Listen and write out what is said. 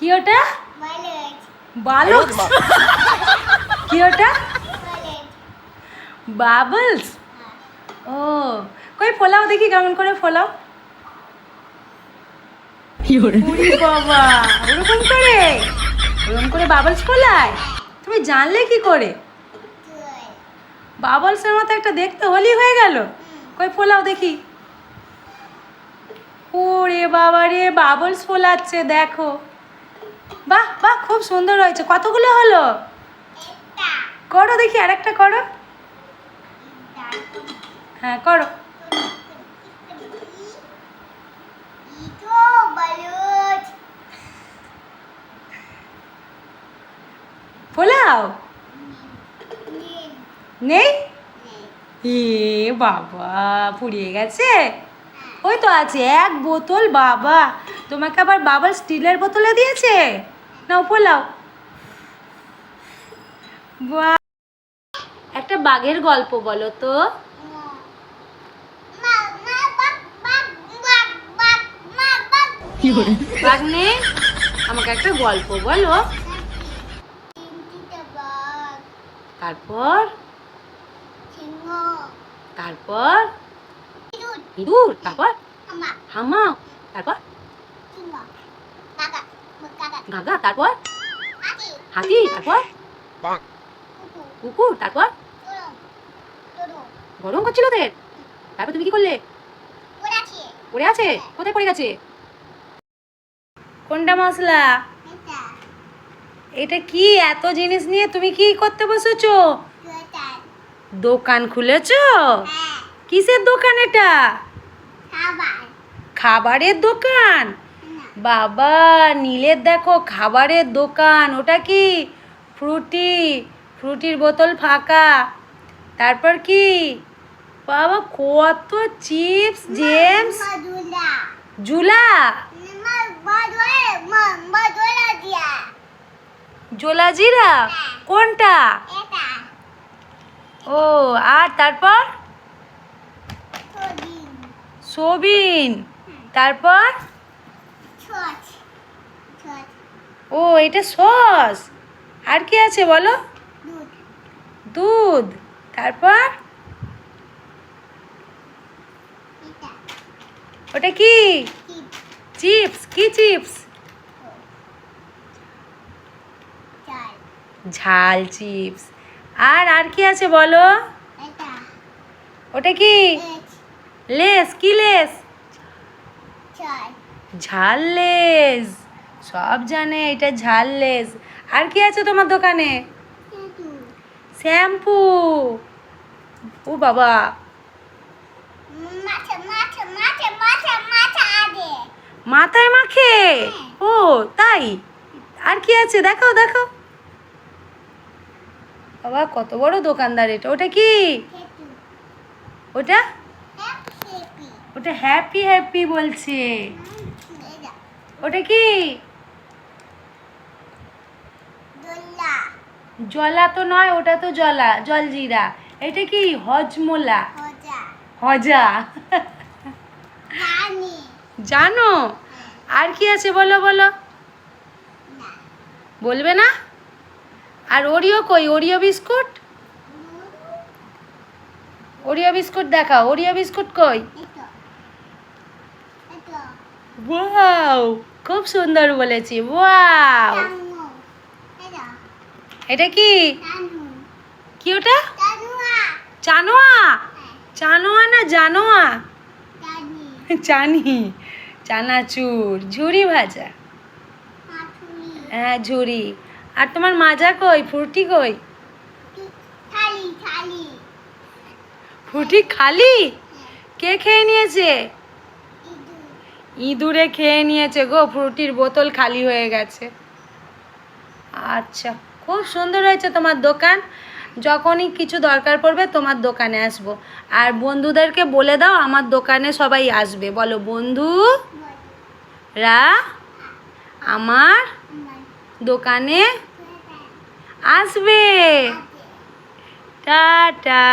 কি ওটা? বালক। কি ওটা? বাবলস। ও কই ফোলাও দেখি, কেমন করে ফোলাও। ওরে বাবা, ওরকম করে ওরকম করে বাবলস ফোলায়? তুমি জানলে কি করে? বাবলসের মতো একটা দেখতে হলি হয়ে গেল। কই ফোলাও দেখি। ওরে বাবা রে, বাবলস ফোলাচ্ছে দেখো। বাহ বাহ, খুব সুন্দর হয়েছে। কতগুলো হলো? করো দেখি, আরেকটা করো। হ্যাঁ করো। ফোলাও। নেই? এ বাবা, পুড়িয়ে গেছে। ওই তো আছে এক বোতল। বাবা, তোমাকে আবার বাবা স্টিলের বোতলে দিয়েছে। নাও ফোলাও। বাহ, একটা বাঘের গল্প বলো তো। বাঘ নেই? আমাকে একটা গল্প বলো। তারপর তারপর ইঁদুর, তারপর হামা, তারপর গাগা, তারপর হাতি, তারপর কুকুর, তারপর গরম করছিল ওদের। তারপর তুমি কি করলে? পড়ে আছে? কোথায় পড়ে গেছে? কোনটা মশলা? এটা কি? এত জিনিস নিয়ে তুমি কি করতে বসেছো? দোকান খুলেছো? কিসের দোকান এটা? খাবারের দোকান? বাবা, নীলের দেখো খাবারের দোকান। ওটা কি? ফ্রুটির বোতল ফাঁকা। তারপর কি? বাবা, কত চিপস, জেমস, জুলা, জোলা জিরা। কোনটা? ও, আর তারপর সোবিন। তারপর ও, এটা সস। আর কি আছে বলো? দুধ। তারপর ওটা কি? চিপস। কি চিপস? ঝাল চিপস। আর কি আছে বলো? ওটা কি? লেস। কি লেস? ঝাল লেস। সব জানে এটা ঝাল লেস। আর কি আছে তোমার দোকানে? শ্যাম্পু। ও বাবা, মাথায় মাখে? ও তাই? আর কি আছে দেখাও দেখাও। বাবা, কত বড় দোকানদার এটা। ওটা কি? ওটা ওটা হ্যাপি হ্যাপি বলছে। ওটা কি? জলা তো নয়, ওটা তো জলজিরা। এটা কি? হজমোলা। হজা। জানো? আর কি আছে বলো বলো। বলবে না? আর ওরিও কই? Oreo biscuit. ওরিও বিস্কুট দেখাও। ওরিও বিস্কুট কই? ওয়াও, খুব সুন্দর বলেছি। ওয়াও, এটা কি? কি ওটা? চানোয়া। চানোয়া না জানোয়া? চানি। চানাচুর। ঝুরি ভাজা। হ্যাঁ, ঝুরি। আর তোমার মাজা কই? ফ্রুটি কই? ফ্রুটি খালি? কে খেয়ে নিয়েছে? ইঁদুরে খেয়ে নিয়েছে গো। ফ্রুটির বোতল খালি হয়ে গেছে। আচ্ছা, খুব সুন্দর হয়েছে তোমার দোকান। যখনই কিছু দরকার পড়বে তোমার দোকানে আসবো। আর বন্ধুদেরকে বলে দাও আমার দোকানে সবাই আসবে। বলো, বন্ধুরা আমার দোকানে আসবে। টাটা।